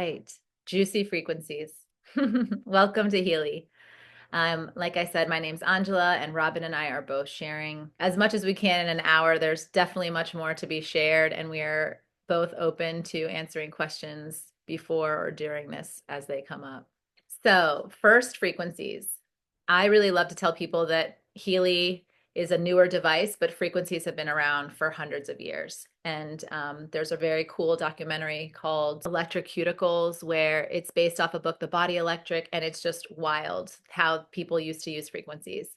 right. Juicy frequencies. Welcome to Healy. Like I said, my name's Angela, and Robyn and I are both sharing as much as we can in an hour. There's definitely much more to be shared, and we are both open to answering questions before or during this as they come up. So, first, frequencies. I really love to tell people that Healy is a newer device, but frequencies have been around for hundreds of years. And there's a very cool documentary called Electric Cuticles, where it's based off a book, The Body Electric, and it's just wild how people used to use frequencies.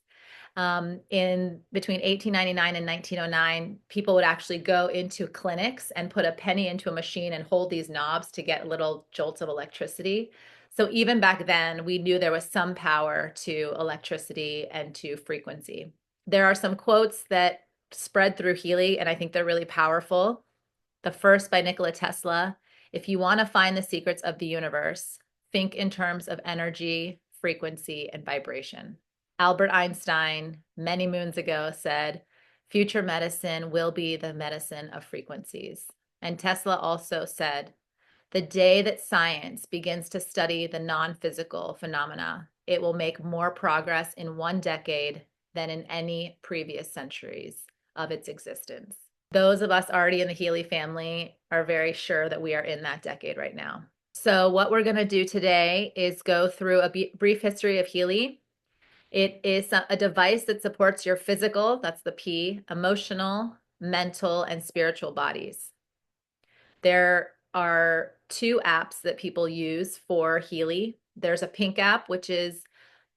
In between 1899 and 1909, people would actually go into clinics and put a penny into a machine and hold these knobs to get little jolts of electricity. So even back then, we knew there was some power to electricity and to frequency. There are some quotes that spread through Healy, and I think they're really powerful. The first by Nikola Tesla: if you want to find the secrets of the universe, think in terms of energy, frequency, and vibration. Albert Einstein, many moons ago, said, future medicine will be the medicine of frequencies. And Tesla also said, the day that science begins to study the non-physical phenomena, it will make more progress in one decade than in any previous centuries of its existence. Those of us already in the Healy family are very sure that we are in that decade right now. So what we're going to do today is go through a brief history of Healy. It is a device that supports your physical, that's the P, emotional, mental, and spiritual bodies. There are two apps that people use for Healy. There's a pink app, which is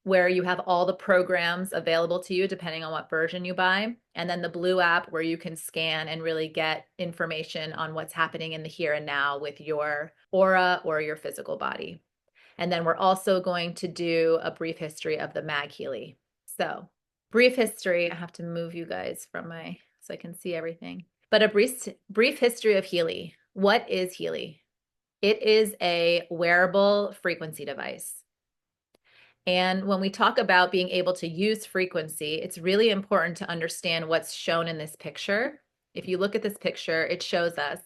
where you have all the programs available to you depending on what version you buy. And then the blue app, where you can scan and really get information on what's happening in the here and now with your aura or your physical body. And then we're also going to do a brief history of the MagHealy. So, brief history. I have to move you guys from so I can see everything. But a brief history of Healy. What is Healy? It is a wearable frequency device. And when we talk about being able to use frequency, it's really important to understand what's shown in this picture. If you look at this picture, it shows us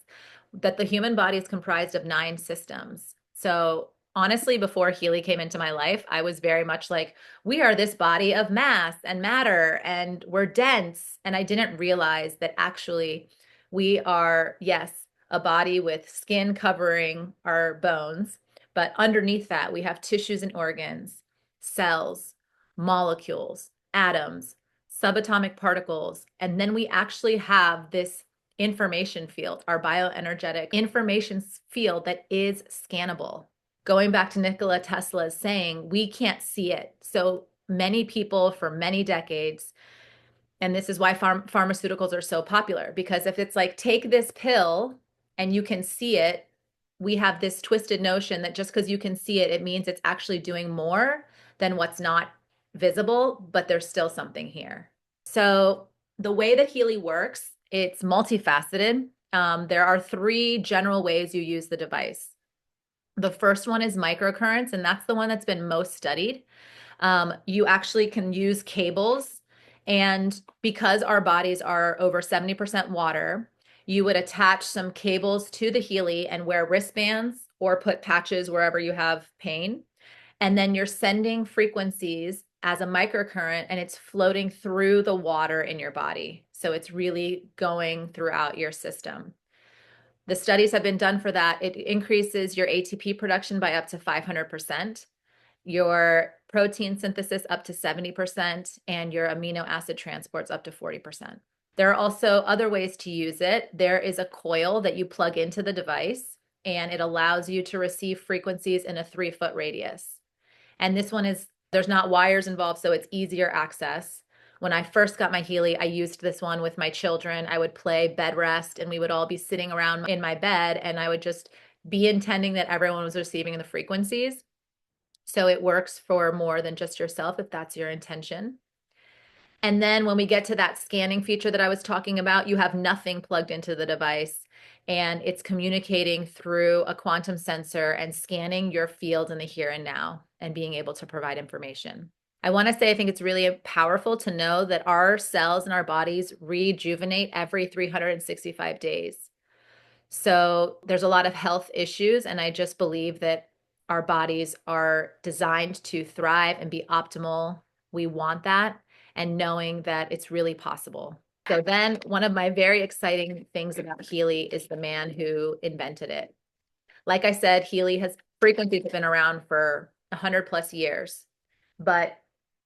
that the human body is comprised of 9 systems. So honestly, before Healy came into my life, I was very much like, we are this body of mass and matter, and we're dense. And I didn't realize that actually we are, yes, a body with skin covering our bones, but underneath that, we have tissues and organs, cells, molecules, atoms, subatomic particles, and then we actually have this information field, our bioenergetic information field that is scannable. Going back to Nikola Tesla's saying, we can't see it. So many people for many decades, and this is why pharmaceuticals are so popular, because if it's like, take this pill and you can see it, we have this twisted notion that just because you can see it, it means it's actually doing more than what's not visible, but there's still something here. So the way that Healy works, it's multifaceted. There are 3 general ways you use the device. The first one is microcurrents, and that's the one that's been most studied. You actually can use cables, and because our bodies are over 70% water, you would attach some cables to the Healy and wear wristbands or put patches wherever you have pain. And then you're sending frequencies as a microcurrent, and it's floating through the water in your body. So it's really going throughout your system. The studies have been done for that. It increases your ATP production by up to 500%, your protein synthesis up to 70%, and your amino acid transports up to 40%. There are also other ways to use it. There is a coil that you plug into the device, and it allows you to receive frequencies in a 3-foot radius. And this one there's not wires involved, so it's easier access. When I first got my Healy, I used this one with my children. I would play bed rest, and we would all be sitting around in my bed, and I would just be intending that everyone was receiving the frequencies. So it works for more than just yourself if that's your intention. And then when we get to that scanning feature that I was talking about, you have nothing plugged into the device, and it's communicating through a quantum sensor and scanning your field in the here and now and being able to provide information. I want to say I think it's really powerful to know that our cells in our bodies rejuvenate every 365 days. So there's a lot of health issues, and I just believe that our bodies are designed to thrive and be optimal. We want that, and knowing that it's really possible. So then one of my very exciting things about Healy is the man who invented it. Like I said, Healy has frequencies have been around for 100 plus years, but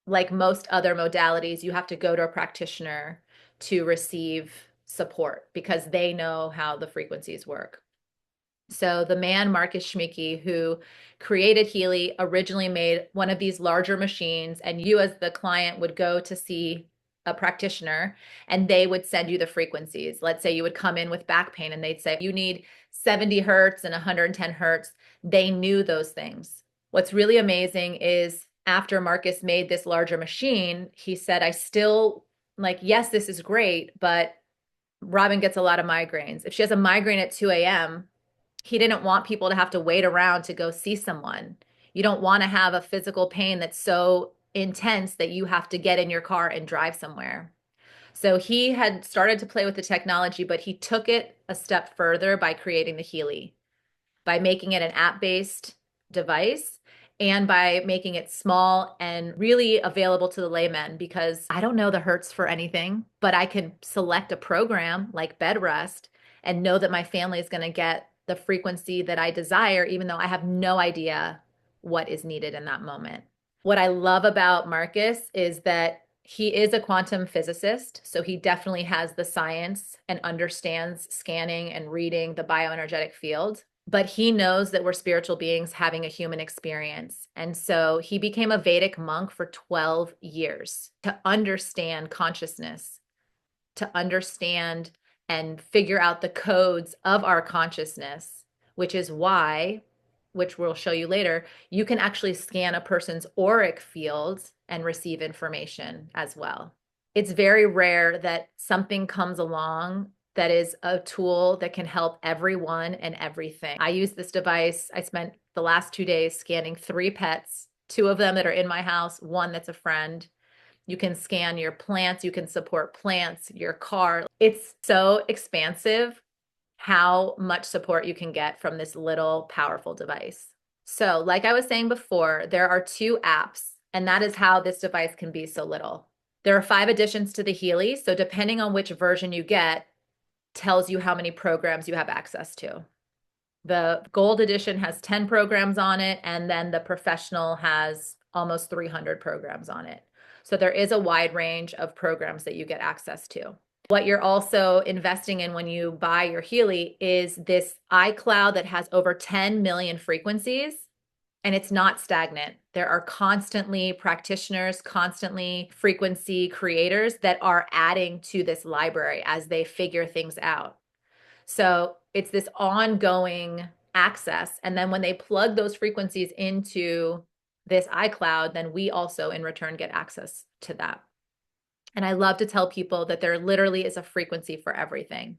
like most other modalities, you have to go to a practitioner to receive support because they know how the frequencies work. So the man, Marcus Schmicky, who created Healy, originally made one of these larger machines, and you as the client would go to see a practitioner and they would send you the frequencies. Let's say you would come in with back pain and they'd say, you need 70 hertz and 110 hertz. They knew those things. What's really amazing is after Marcus made this larger machine, he said, I still like, yes, this is great, but Robyn gets a lot of migraines. If she has a migraine at 2 a.m., he didn't want people to have to wait around to go see someone. You don't want to have a physical pain that's so intense that you have to get in your car and drive somewhere. So he had started to play with the technology, but he took it a step further by creating the Healy, by making it an app-based device and by making it small and really available to the layman, because I don't know the hertz for anything, but I can select a program like bed rest and know that my family is going to get the frequency that I desire, even though I have no idea what is needed in that moment. What I love about Marcus is that he is a quantum physicist, so he definitely has the science and understands scanning and reading the bioenergetic field. But he knows that we're spiritual beings having a human experience. And so he became a Vedic monk for 12 years to understand consciousness, to understand and figure out the codes of our consciousness, which is why, which we'll show you later, you can actually scan a person's auric field and receive information as well. It's very rare that something comes along that is a tool that can help everyone and everything. I use this device. I spent the last 2 days scanning 3 pets, 2 of them that are in my house, 1 that's a friend. You can scan your plants, you can support plants, your car. It's so expansive how much support you can get from this little powerful device. So, like I was saying before, there are 2 apps, and that is how this device can be so little. There are 5 additions to the Healy, so depending on which version you get, tells you how many programs you have access to. The gold edition has 10 programs on it, and then the professional has almost 300 programs on it. So there is a wide range of programs that you get access to. What you're also investing in when you buy your Healy is this iCloud that has over 10 million frequencies, and it's not stagnant. There are constantly practitioners, constantly frequency creators that are adding to this library as they figure things out. So it's this ongoing access. And then when they plug those frequencies into this iCloud, then we also in return get access to that. And I love to tell people that there literally is a frequency for everything,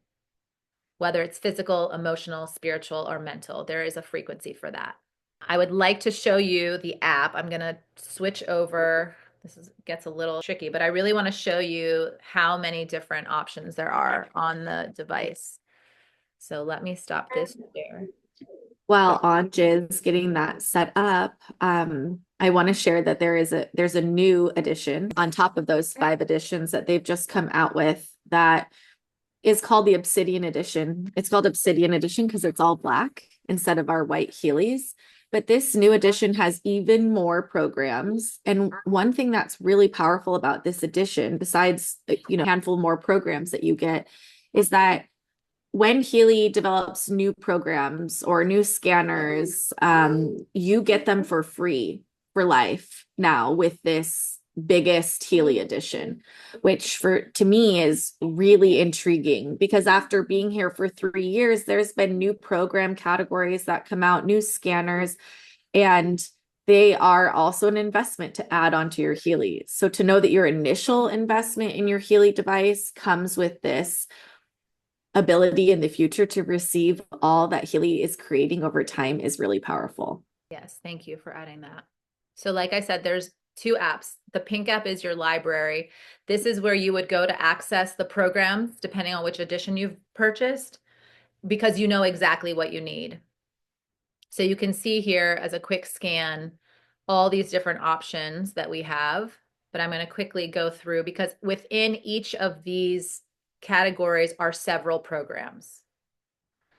whether it's physical, emotional, spiritual, or mental. There is a frequency for that. I would like to show you the app. I'm going to switch over. Gets a little tricky, but I really want to show you how many different options there are on the device. So let me stop this there. While Anja's getting that set up, I want to share that there's a new edition on top of those 5 editions that they've just come out with that is called the Obsidian Edition. It's called Obsidian Edition because it's all black instead of our white Healys. But this new edition has even more programs. And one thing that's really powerful about this edition, besides, a handful more programs that you get, is that when Healy develops new programs or new scanners, you get them for free for life now with this biggest Healy edition, which to me is really intriguing because after being here for 3 years, there's been new program categories that come out, new scanners, and they are also an investment to add onto your Healy. So to know that your initial investment in your Healy device comes with this ability in the future to receive all that Healy is creating over time is really powerful. Yes, thank you for adding that. So like I said, there's 2 apps. The pink app is your library. This is where you would go to access the programs, depending on which edition you've purchased. because you know exactly what you need. So you can see here as a quick scan all these different options that we have, but I'm going to quickly go through because within each of these categories are several programs.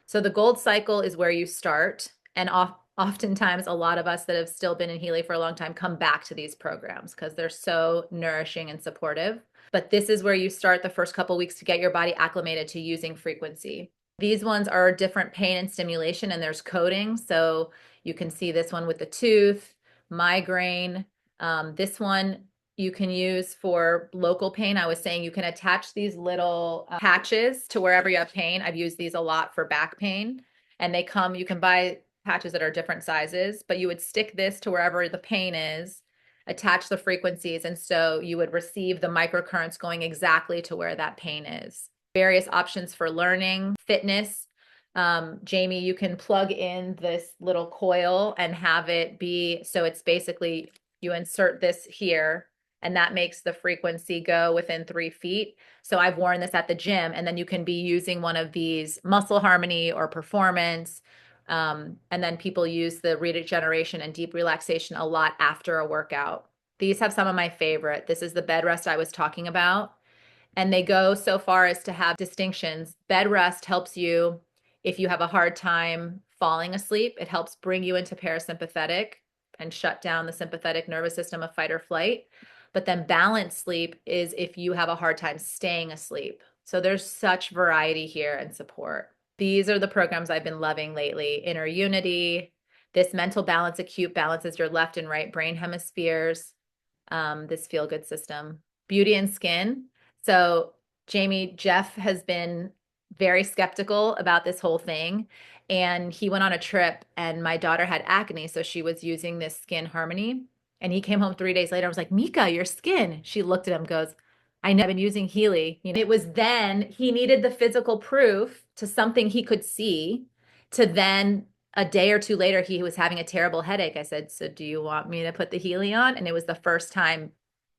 So the gold cycle is where you start, and oftentimes a lot of us that have still been in Healy for a long time come back to these programs because they're so nourishing and supportive. But this is where you start the first couple weeks to get your body acclimated to using frequency. These ones are different pain and stimulation, and there's coding. So you can see this one with the tooth, migraine. This one you can use for local pain. I was saying you can attach these little patches to wherever you have pain. I've used these a lot for back pain, and they come, you can buy patches that are different sizes, but you would stick this to wherever the pain is, attach the frequencies, and so you would receive the microcurrents going exactly to where that pain is. Various options for learning, fitness. Jamie, you can plug in this little coil and have it be, so it's basically you insert this here and that makes the frequency go within 3 feet. So I've worn this at the gym, and then you can be using one of these muscle harmony or performance. And then people use the regeneration and deep relaxation a lot after a workout. These have some of my favorite. This is the bed rest I was talking about. And they go so far as to have distinctions. Bed rest helps you if you have a hard time falling asleep. It helps bring you into parasympathetic and shut down the sympathetic nervous system of fight or flight. But then balanced sleep is if you have a hard time staying asleep. So there's such variety here and support. These are the programs I've been loving lately. Inner Unity, this mental balance, acute balances your left and right brain hemispheres, this feel good system. Beauty and skin. So Jamie, Jeff has been very skeptical about this whole thing. And he went on a trip, and my daughter had acne. So she was using this skin harmony. And he came home 3 days later. I was like, Mika, your skin. She looked at him, goes, I know, I've been using Healy. It was then he needed the physical proof to something he could see, to then a day or two later, he was having a terrible headache. I said, so do you want me to put the Healy on? And it was the first time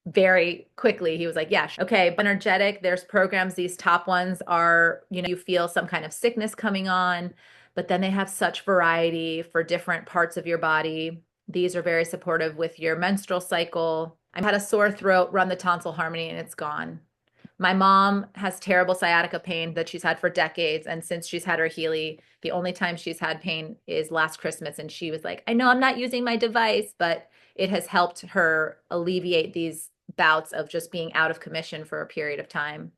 very quickly he was like, yeah, okay. Energetic, there's programs. These top ones are, you feel some kind of sickness coming on, but then they have such variety for different parts of your body. These are very supportive with your menstrual cycle. I had a sore throat, run the tonsil harmony, and it's gone. My mom has terrible sciatica pain that she's had for decades. And since she's had her Healy, the only time she's had pain is last Christmas. And she was like, I know I'm not using my device, but it has helped her alleviate these bouts of just being out of commission for a period of time.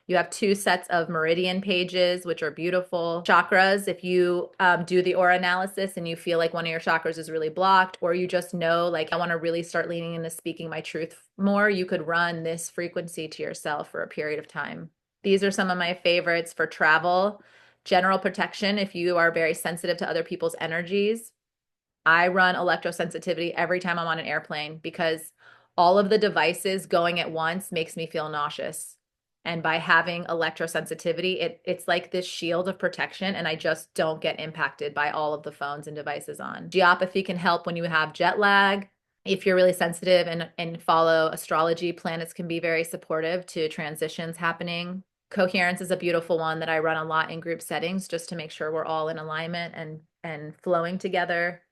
You have 2 sets of meridian pages, which are beautiful. Chakras, if you do the aura analysis and you feel like one of your chakras is really blocked, or you just know, like, I want to really start leaning into speaking my truth more, you could run this frequency to yourself for a period of time. These are some of my favorites for travel. General protection, if you are very sensitive to other people's energies. I run electrosensitivity every time I'm on an airplane because all of the devices going at once makes me feel nauseous. And by having electrosensitivity, it's like this shield of protection, and I just don't get impacted by all of the phones and devices on. Geopathy can help when you have jet lag. If you're really sensitive and follow astrology, planets can be very supportive to transitions happening. Coherence is a beautiful one that I run a lot in group settings just to make sure we're all in alignment and flowing together.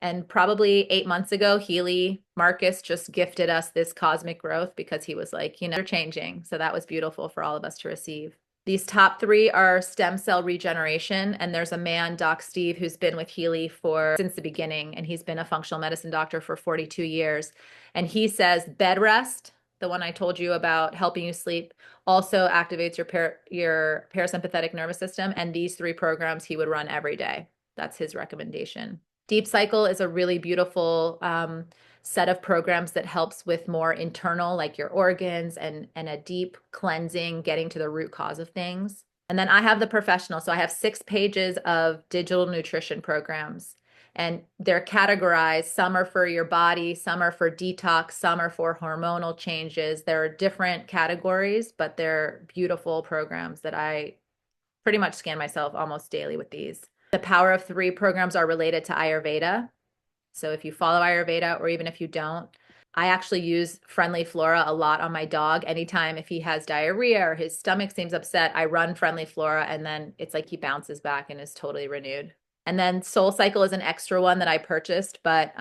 And probably 8 months ago, Healy Marcus just gifted us this cosmic growth because he was like, you're changing. So that was beautiful for all of us to receive. These top 3 are stem cell regeneration. And there's a man, Doc Steve, who's been with Healy since the beginning. And he's been a functional medicine doctor for 42 years. And he says bed rest, the one I told you about helping you sleep, also activates your parasympathetic nervous system. And these 3 programs he would run every day. That's his recommendation. Deep Cycle is a really beautiful set of programs that helps with more internal, like your organs and a deep cleansing, getting to the root cause of things. And then I have the professional. So I have 6 pages of digital nutrition programs, and they're categorized. Some are for your body, some are for detox, some are for hormonal changes. There are different categories, but they're beautiful programs that I pretty much scan myself almost daily with these. The Power of 3 programs are related to Ayurveda. So if you follow Ayurveda, or even if you don't, I actually use Friendly Flora a lot on my dog. Anytime if he has diarrhea or his stomach seems upset, I run Friendly Flora and then it's like he bounces back and is totally renewed. And then Soul Cycle is an extra one that I purchased, but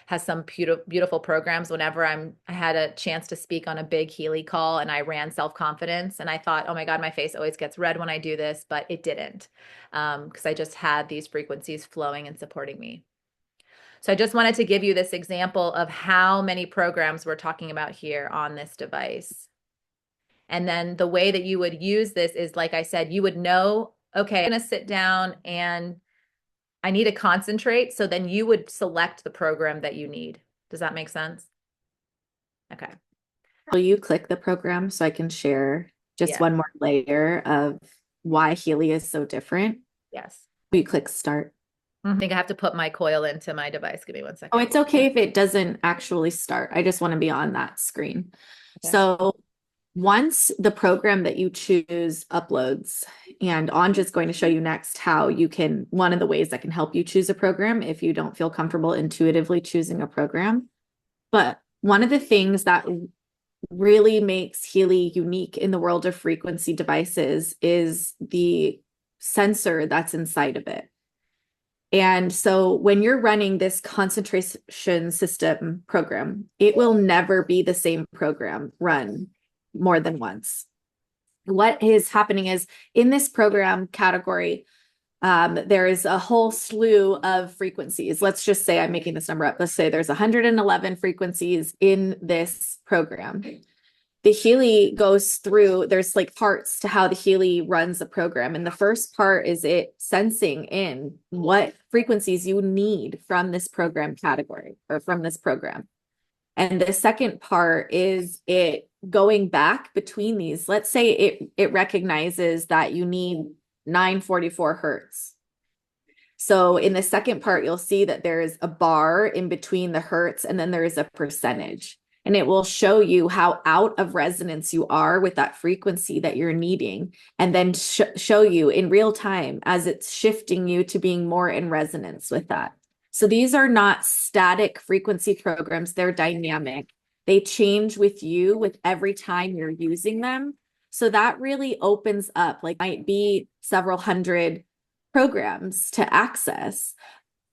has some beautiful programs. Whenever I had a chance to speak on a big Healy call and I ran self-confidence and I thought, oh my God, my face always gets red when I do this, but it didn't because I just had these frequencies flowing and supporting me. So I just wanted to give you this example of how many programs we're talking about here on this device. And then the way that you would use this is, like I said, you would know, okay, I'm going to sit down and I need to concentrate. So then you would select the program that you need. Does that make sense? Okay. Will you click the program so I can share just Yeah. one more layer of why Healy is so different? Yes. Will you click start? I think I have to put my coil into my device. Give me 1 second. Oh, it's okay if it doesn't actually start. I just want to be on that screen. Okay. So once the program that you choose uploads, and Anja's going to show you next how you can, one of the ways that can help you choose a program if you don't feel comfortable intuitively choosing a program. But one of the things that really makes Healy unique in the world of frequency devices is the sensor that's inside of it. And so when you're running this concentration system program, it will never be the same program run more than once. What is happening is in this program category, there is a whole slew of frequencies. Let's just say I'm making this number up. Let's say there's 111 frequencies in this program. The Healy goes through, there's like parts to how the Healy runs the program. And the first part is it sensing in what frequencies you need from this program category or from this program. And the second part is it going back between these. Let's say it recognizes that you need 944 hertz. So in the second part, you'll see that there is a bar in between the hertz and then there is a percentage. And it will show you how out of resonance you are with that frequency that you're needing, and then show you in real time as it's shifting you to being more in resonance with that. So these are not static frequency programs, they're dynamic. They change with you with every time you're using them. So that really opens up, like might be several hundred programs to access.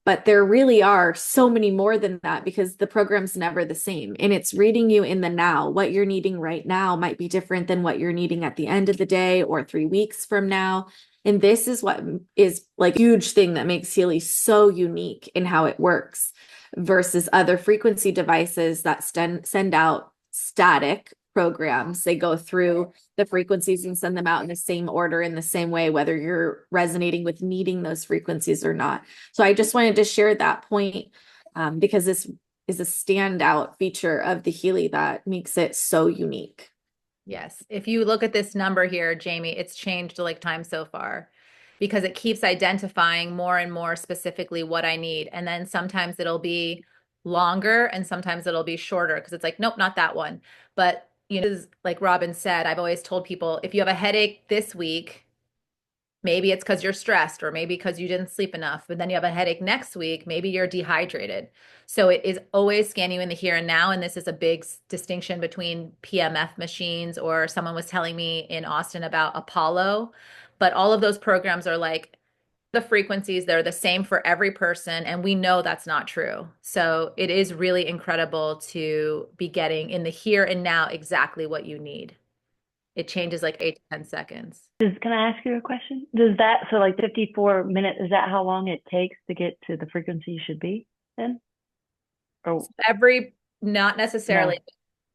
But there really are so many more than that because the program's never the same. And it's reading you in the now. What you're needing right now might be different than what you're needing at the end of the day or 3 weeks from now. And this is what is like a huge thing that makes Healy so unique in how it works versus other frequency devices that send out static programs. They go through the frequencies and send them out in the same order, in the same way, whether you're resonating with needing those frequencies or not. So I just wanted to share that point because this is a standout feature of the Healy that makes it so unique. Yes. If you look at this number here, Jamie, it's changed like time so far because it keeps identifying more and more specifically what I need. And then sometimes it'll be longer and sometimes it'll be shorter because it's like, nope, not that one. But like Robyn said, I've always told people if you have a headache this week, maybe it's because you're stressed or maybe because you didn't sleep enough, but then you have a headache next week, maybe you're dehydrated. So it is always scanning you in the here and now. And this is a big distinction between PMF machines, or someone was telling me in Austin about Apollo, but all of those programs are like the frequencies, they're the same for every person. And we know that's not true. So it is really incredible to be getting in the here and now exactly what you need. It changes like 8 to 10 seconds. Can I ask you a question? Does that, so like 54 minutes, is that how long it takes to get to the frequency you should be then? Or Not necessarily. no?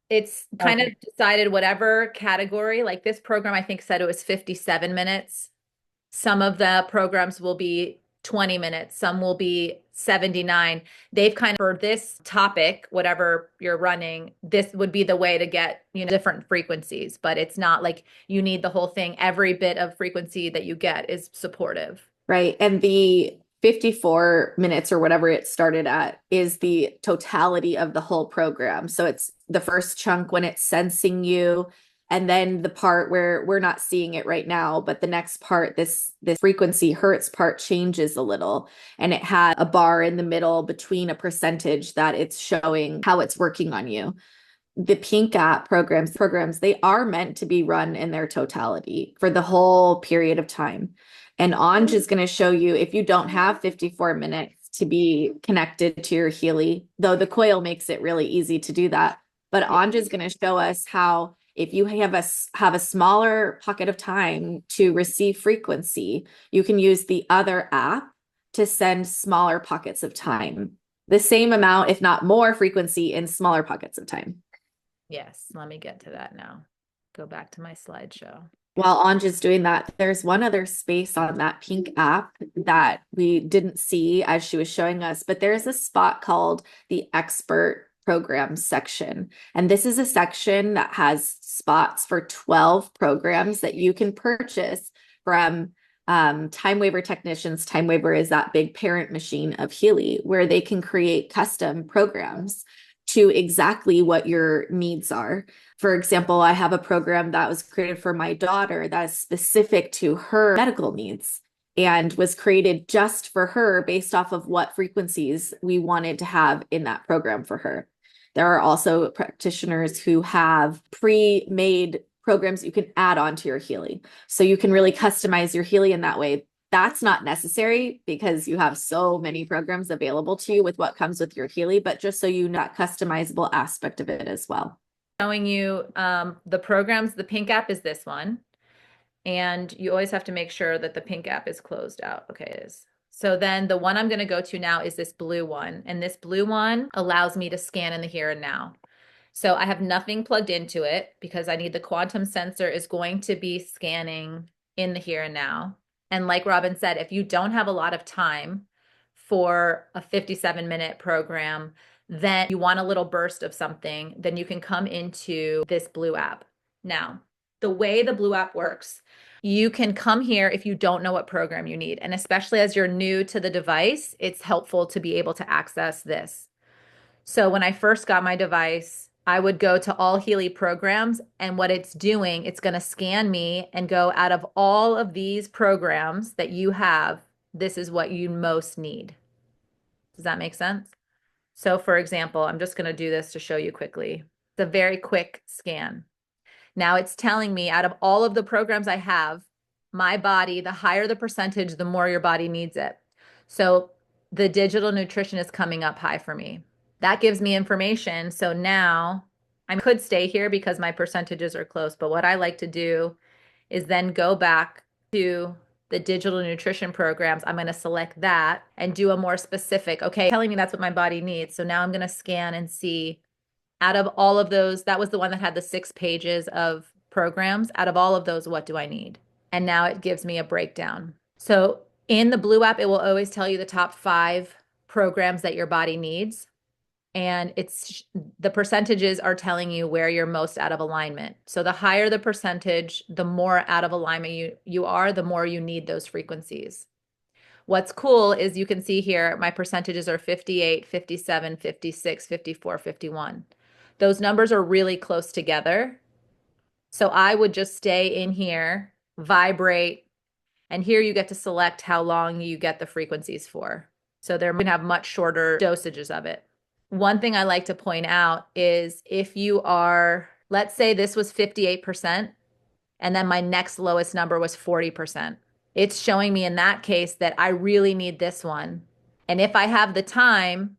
It's kind of Okay. decided whatever category, like this program, I think said it was 57 minutes. Some of the programs will be 20 minutes, some will be 79. They've kind of, for this topic, whatever you're running, this would be the way to get, different frequencies, but it's not like you need the whole thing. Every bit of frequency that you get is supportive. Right. And the 54 minutes or whatever it started at is the totality of the whole program. So it's the first chunk when it's sensing you, And then the part where we're not seeing it right now, but the next part, this frequency hertz part changes a little, and it had a bar in the middle between a percentage that it's showing how it's working on you. The pink app programs, they are meant to be run in their totality for the whole period of time. And Anj is going to show you, if you don't have 54 minutes to be connected to your Healy, though the coil makes it really easy to do that. But Anj is going to show us how, if you have a smaller pocket of time to receive frequency, you can use the other app to send smaller pockets of time, the same amount, if not more frequency in smaller pockets of time. Yes, let me get to that now. Go back to my slideshow. While Anja's doing that, there's one other space on that pink app that we didn't see as she was showing us, but there's a spot called the expert programs section. And this is a section that has spots for 12 programs that you can purchase from Time Waver Technicians. Time Waver is that big parent machine of Healy, where they can create custom programs to exactly what your needs are. For example, I have a program that was created for my daughter that is specific to her medical needs and was created just for her based off of what frequencies we wanted to have in that program for her. There are also practitioners who have pre-made programs you can add on to your Healy. So you can really customize your Healy in that way. That's not necessary because you have so many programs available to you with what comes with your Healy, but just so you know that customizable aspect of it as well. Showing you the programs, the pink app is this one. And you always have to make sure that the pink app is closed out. Okay, it is. So then the one I'm going to go to now is this blue one. And this blue one allows me to scan in the here and now. So I have nothing plugged into it because I need the quantum sensor is going to be scanning in the here and now. And like Robyn said, if you don't have a lot of time for a 57-minute program, then you want a little burst of something, then you can come into this blue app. Now, the way the blue app works, you can come here if you don't know what program you need. And especially as you're new to the device, it's helpful to be able to access this. So when I first got my device, I would go to all Healy programs, and what it's doing, it's going to scan me and go, out of all of these programs that you have, this is what you most need. Does that make sense? So for example, I'm just going to do this to show you quickly. It's a very quick scan. Now it's telling me, out of all of the programs I have, my body, the higher the percentage, the more your body needs it. So the digital nutrition is coming up high for me. That gives me information. So now I could stay here because my percentages are close. But what I like to do is then go back to the digital nutrition programs. I'm going to select that and do a more specific, okay, telling me that's what my body needs. So now I'm going to scan and see, out of all of those, that was the one that had the 6 pages of programs. Out of all of those, what do I need? And now it gives me a breakdown. So in the blue app, it will always tell you the top 5 programs that your body needs. And it's the percentages are telling you where you're most out of alignment. So the higher the percentage, the more out of alignment you are, the more you need those frequencies. What's cool is you can see here, my percentages are 58, 57, 56, 54, 51. Those numbers are really close together. So I would just stay in here, vibrate, and here you get to select how long you get the frequencies for. So they're going to have much shorter dosages of it. One thing I like to point out is if you are, let's say this was 58%, and then my next lowest number was 40%. It's showing me in that case that I really need this one. And if I have the time,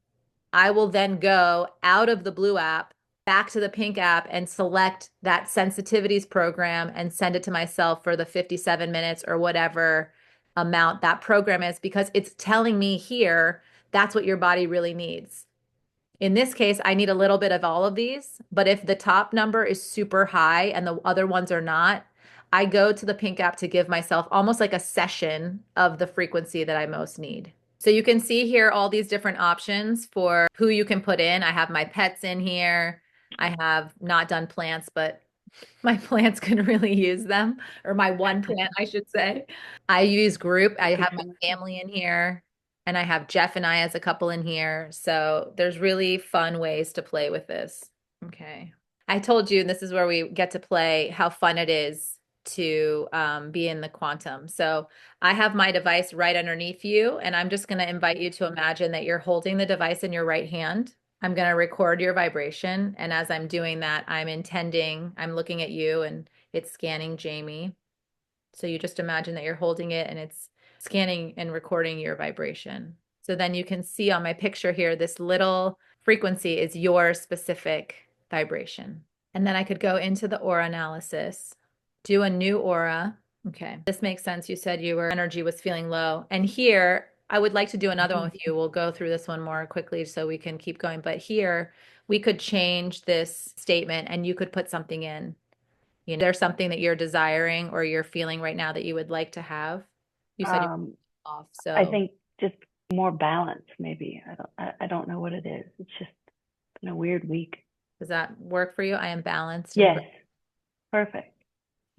I will then go out of the blue app, back to the pink app, and select that sensitivities program and send it to myself for the 57 minutes or whatever amount that program is, because it's telling me here, that's what your body really needs. In this case, I need a little bit of all of these, but if the top number is super high and the other ones are not, I go to the pink app to give myself almost like a session of the frequency that I most need. So you can see here all these different options for who you can put in. I have my pets in here. I have not done plants, but my plants can really use them, or my one plant, I should say. I use group. I have my family in here, and I have Jeff and I as a couple in here. So there's really fun ways to play with this. Okay. I told you, and this is where we get to play, how fun it is to be in the quantum. So I have my device right underneath you, and I'm just going to invite you to imagine that you're holding the device in your right hand. I'm going to record your vibration. And as I'm doing that, I'm looking at you and it's scanning Jamie. So you just imagine that you're holding it and it's scanning and recording your vibration. So then you can see on my picture here, this little frequency is your specific vibration. And then I could go into the aura analysis, do a new aura. Okay, this makes sense. You said your energy was feeling low. And here, I would like to do another one with you. We'll go through this one more quickly so we can keep going. But here, we could change this statement and you could put something in. There's something that you're desiring or you're feeling right now that you would like to have. You said you're off, so I think just more balance, maybe. I don't know what it is. It's just been a weird week. Does that work for you? I am balanced. Yes. Perfect.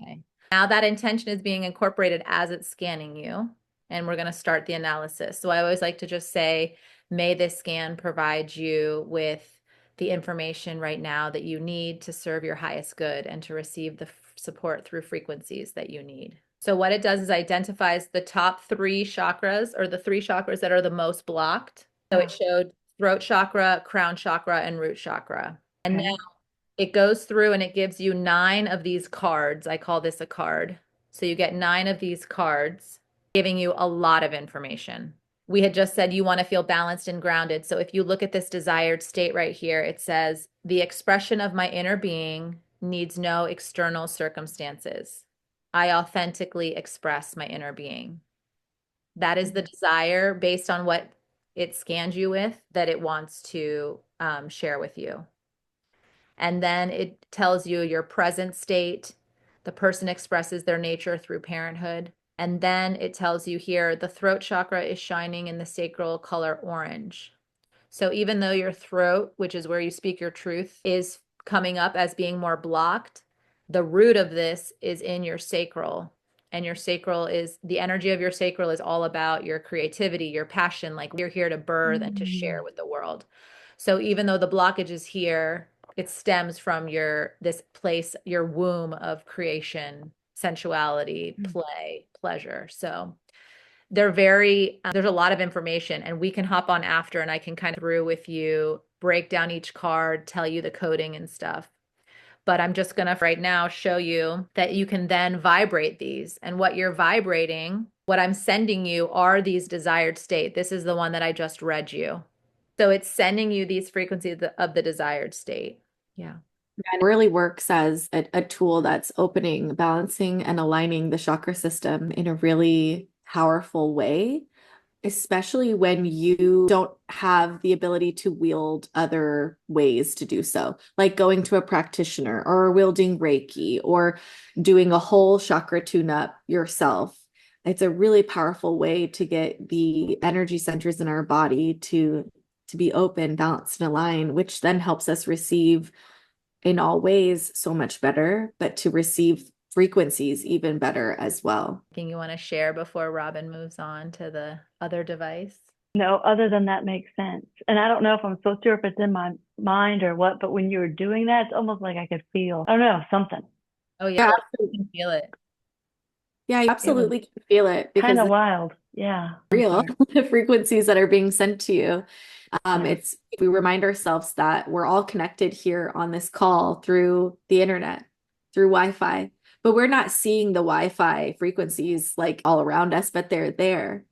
Okay. Now that intention is being incorporated as it's scanning you, and we're going to start the analysis. So I always like to just say, may this scan provide you with the information right now that you need to serve your highest good and to receive the support through frequencies that you need. So what it does is identifies the top 3 chakras, or the 3 chakras that are the most blocked. So it showed throat chakra, crown chakra, and root chakra. And now it goes through and it gives you 9 of these cards. I call this a card. So you get 9 of these cards, giving you a lot of information. We had just said you want to feel balanced and grounded. So if you look at this desired state right here, it says, the expression of my inner being needs no external circumstances. I authentically express my inner being. That is the desire based on what it scanned you with that it wants to share with you. And then it tells you your present state. The person expresses their nature through parenthood. And then it tells you here, the throat chakra is shining in the sacral color orange. So even though your throat, which is where you speak your truth, is coming up as being more blocked, the root of this is in your sacral. And your sacral is, the energy of your sacral is all about your creativity, your passion, like you're here to birth and to share with the world. So even though the blockage is here, it stems from this place, your womb of creation, sensuality, play, pleasure. So there's a lot of information, and we can hop on after and I can kind of through with you, break down each card, tell you the coding and stuff. But I'm just going to right now show you that you can then vibrate these, and what you're vibrating, what I'm sending you are these desired state. This is the one that I just read you. So it's sending you these frequencies of the desired state. Yeah. And it really works as a tool that's opening, balancing, and aligning the chakra system in a really powerful way, especially when you don't have the ability to wield other ways to do so, like going to a practitioner or wielding Reiki or doing a whole chakra tune-up yourself. It's a really powerful way to get the energy centers in our body to be open, balanced, and aligned, which then helps us receive in all ways so much better, but to receive frequencies even better as well. Anything you want to share before Robyn moves on to the other device? No, other than that makes sense. And I don't know if I'm so sure if it's in my mind or what, but when you were doing that, it's almost like I could feel, I don't know, something. Oh yeah, you can feel it. Yeah, you absolutely can feel it because Kind of wild. Yeah. Real the frequencies that are being sent to you. It's, we remind ourselves that we're all connected here on this call through the internet, through Wi-Fi, but we're not seeing the Wi-Fi frequencies like all around us, but they're there.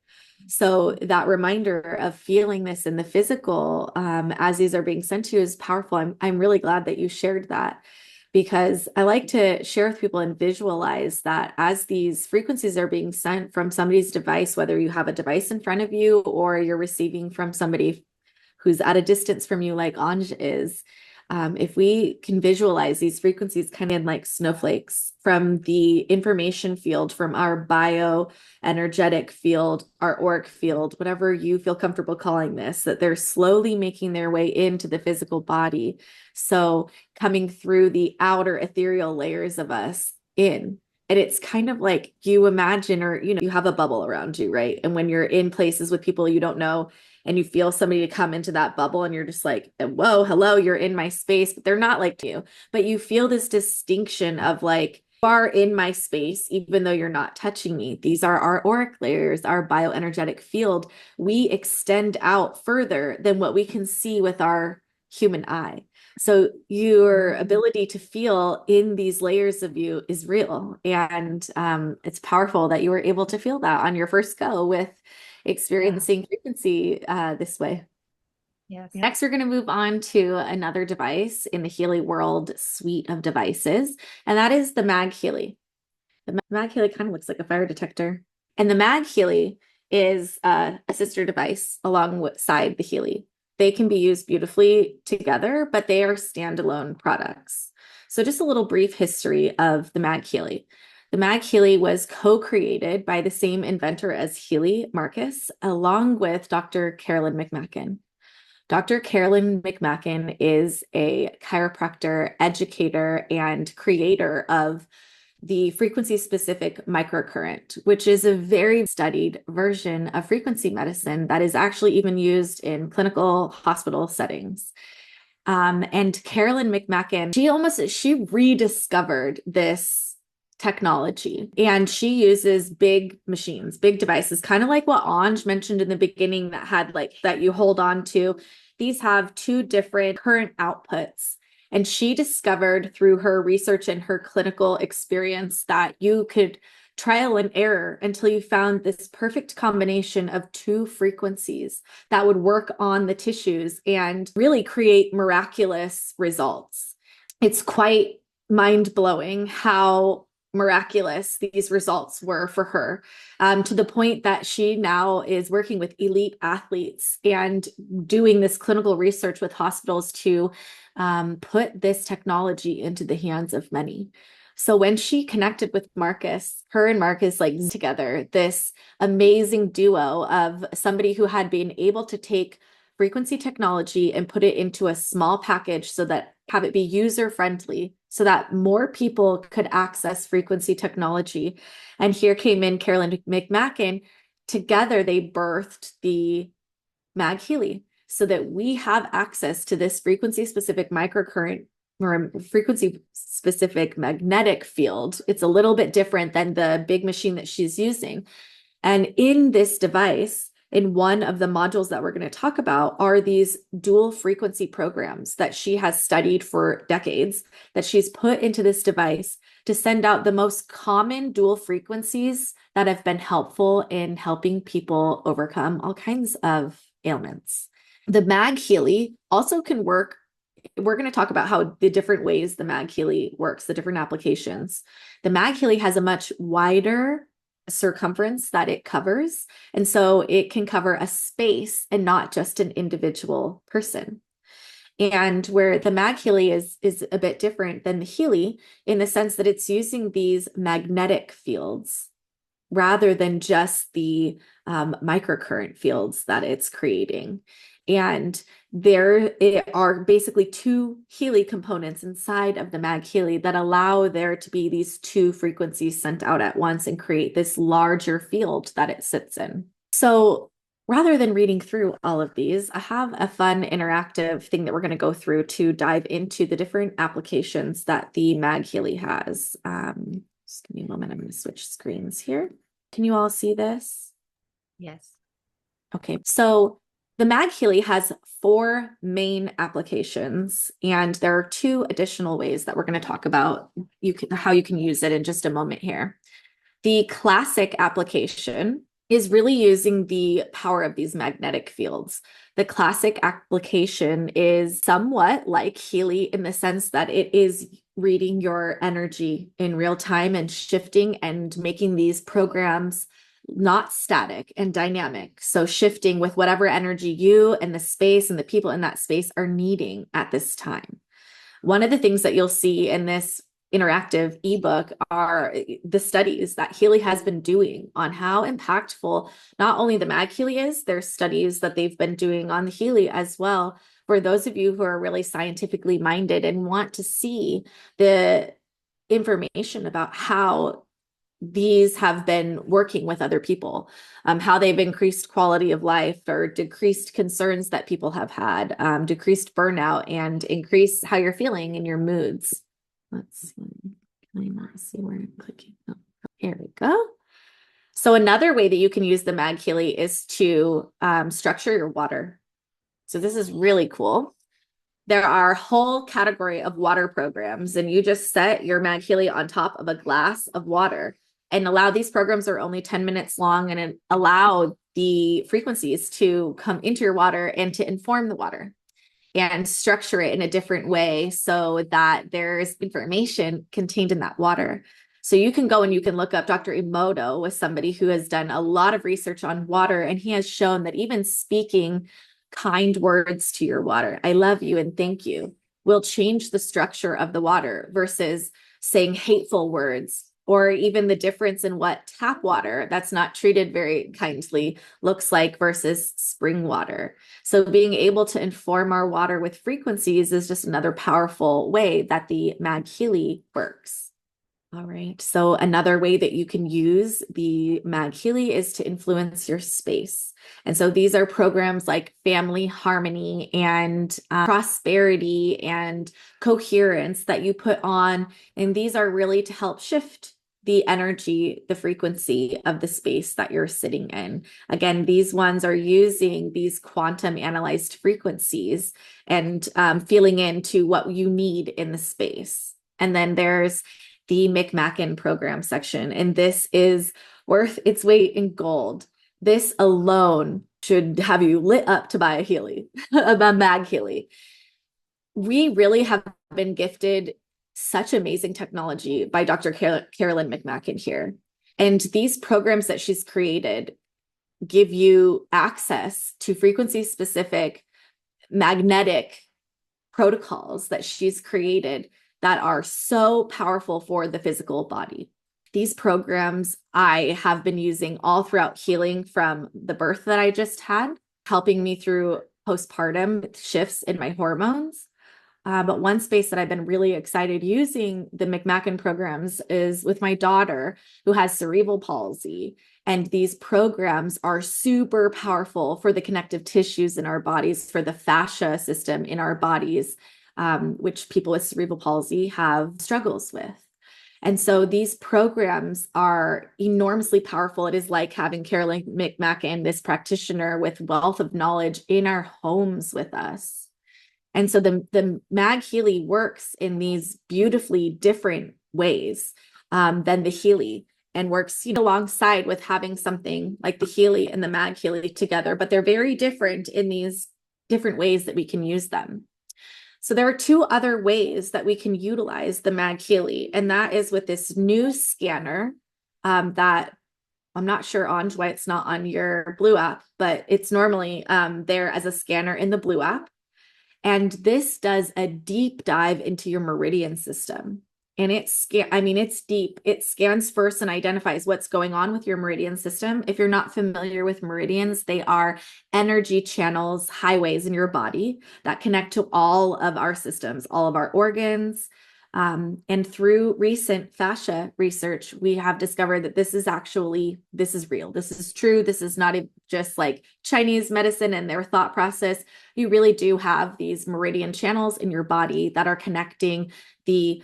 So that reminder of feeling this in the physical, as these are being sent to you, is powerful. I'm really glad that you shared that, because I like to share with people and visualize that as these frequencies are being sent from somebody's device, whether you have a device in front of you or you're receiving from somebody who's at a distance from you, like Anj is, if we can visualize these frequencies kind of like snowflakes from the information field, from our bioenergetic field, our auric field, whatever you feel comfortable calling this, that they're slowly making their way into the physical body. So coming through the outer ethereal layers of us in. And it's kind of like you imagine, or, you have a bubble around you, right? And when you're in places with people you don't know, and you feel somebody to come into that bubble and you're just like, whoa, hello, you're in my space, but they're not like you. But you feel this distinction of like, you are in my space, even though you're not touching me. These are our auric layers, our bioenergetic field. We extend out further than what we can see with our human eye. So your ability to feel in these layers of you is real. And it's powerful that you were able to feel that on your first go with experiencing frequency this way. Yes. Next, we're going to move on to another device in the Healy World suite of devices, and that is the MagHealy. The MagHealy kind of looks like a fire detector. And the MagHealy is a sister device alongside the Healy. They can be used beautifully together, but they are standalone products. So just a little brief history of the MagHealy. The MagHealy was co-created by the same inventor as Healy, Marcus, along with Dr. Carolyn McMacken. Dr. Carolyn McMacken is a chiropractor, educator, and creator of the frequency-specific microcurrent, which is a very studied version of frequency medicine that is actually even used in clinical hospital settings. And Carolyn McMacken, she rediscovered this technology, and she uses big machines, big devices, kind of like what Anj mentioned in the beginning that had like that you hold on to. These have two different current outputs. And she discovered through her research and her clinical experience that you could trial and error until you found this perfect combination of two frequencies that would work on the tissues and really create miraculous results. It's quite mind-blowing how miraculous these results were for her, to the point that she now is working with elite athletes and doing this clinical research with hospitals to put this technology into the hands of many. So when she connected with Marcus, her and Marcus like together, this amazing duo of somebody who had been able to take frequency technology and put it into a small package so that have it be user friendly so that more people could access frequency technology. And here came in Carolyn McMacken. Together, they birthed the MagHealy so that we have access to this frequency specific microcurrent or frequency specific magnetic field. It's a little bit different than the big machine that she's using. And in this device, in one of the modules that we're going to talk about are these dual frequency programs that she has studied for decades, that she's put into this device to send out the most common dual frequencies that have been helpful in helping people overcome all kinds of ailments. The MagHealy also can work. We're going to talk about how the different ways the MagHealy works, the different applications. The MagHealy has a much wider circumference that it covers. And so it can cover a space and not just an individual person. And where the MagHealy is a bit different than the Healy in the sense that it's using these magnetic fields rather than just the microcurrent fields that it's creating. And there are basically two Healy components inside of the MagHealy that allow there to be these two frequencies sent out at once and create this larger field that it sits in. So rather than reading through all of these, I have a fun interactive thing that we're going to go through to dive into the different applications that the MagHealy has. Just give me a moment. I'm going to switch screens here. Can you all see this? Yes. Okay, so the MagHealy has 4 main applications, and there are 2 additional ways that we're going to talk about how you can use it in just a moment here. The classic application is really using the power of these magnetic fields. The classic application is somewhat like Healy in the sense that it is reading your energy in real time and shifting and making these programs not static and dynamic. So shifting with whatever energy you and the space and the people in that space are needing at this time. One of the things that you'll see in this interactive ebook are the studies that Healy has been doing on how impactful not only the MagHealy is, there's studies that they've been doing on the Healy as well. For those of you who are really scientifically minded and want to see the information about how these have been working with other people, how they've increased quality of life or decreased concerns that people have had, decreased burnout, and increase how you're feeling and your moods. Let's see. Can I not see where I'm clicking? Oh, here we go. So another way that you can use the MagHealy is to structure your water. So this is really cool. There are a whole category of water programs, and you just set your MagHealy on top of a glass of water and allow these programs are only 10 minutes long and allow the frequencies to come into your water and to inform the water and structure it in a different way so that there's information contained in that water. So you can go and you can look up Dr. Emoto with somebody who has done a lot of research on water, and he has shown that even speaking kind words to your water, I love you and thank you, will change the structure of the water versus saying hateful words, or even the difference in what tap water that's not treated very kindly looks like versus spring water. So being able to inform our water with frequencies is just another powerful way that the MagHealy works. All right. So another way that you can use the MagHealy is to influence your space. And so these are programs like family harmony and prosperity and coherence that you put on. And these are really to help shift the energy, the frequency of the space that you're sitting in. Again, these ones are using these quantum analyzed frequencies and feeling into what you need in the space. And then there's the McMacken program section, and this is worth its weight in gold. This alone should have you lit up to buy a Healy, a MagHealy. We really have been gifted such amazing technology by Dr. Carolyn McMacken here. And these programs that she's created give you access to frequency-specific magnetic protocols that she's created that are so powerful for the physical body. These programs I have been using all throughout healing from the birth that I just had, helping me through postpartum shifts in my hormones. But one space that I've been really excited using the McMacken programs is with my daughter who has cerebral palsy. And these programs are super powerful for the connective tissues in our bodies, for the fascia system in our bodies, which people with cerebral palsy have struggles with. And so these programs are enormously powerful. It is like having Carolyn McMacken, this practitioner with wealth of knowledge, in our homes with us. And so the MagHealy works in these beautifully different ways than the Healy, and works alongside with having something like the Healy and the MagHealy together, but they're very different in these different ways that we can use them. So there are two other ways that we can utilize the MagHealy, and that is with this new scanner that I'm not sure, Anj, why it's not on your Blue app, but it's normally there as a scanner in the Blue app. And this does a deep dive into your meridian system. And it's deep. It scans first and identifies what's going on with your meridian system. If you're not familiar with meridians, they are energy channels, highways in your body that connect to all of our systems, all of our organs. And through recent fascia research, we have discovered that this is real. This is true. This is not just like Chinese medicine and their thought process. You really do have these meridian channels in your body that are connecting the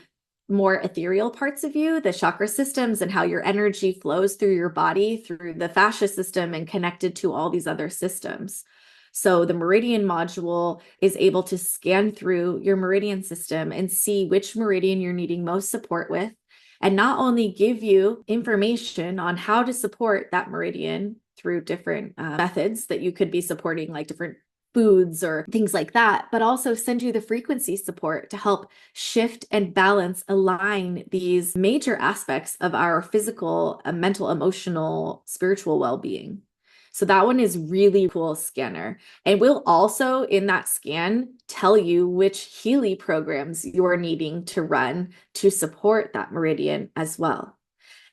more ethereal parts of you, the chakra systems, and how your energy flows through your body, through the fascia system, and connected to all these other systems. So the meridian module is able to scan through your meridian system and see which meridian you're needing most support with, and not only give you information on how to support that meridian through different methods that you could be supporting, like different foods or things like that, but also send you the frequency support to help shift and balance, align these major aspects of our physical, mental, emotional, spiritual well-being. So that one is really cool scanner. And we'll also in that scan tell you which Healy programs you're needing to run to support that meridian as well.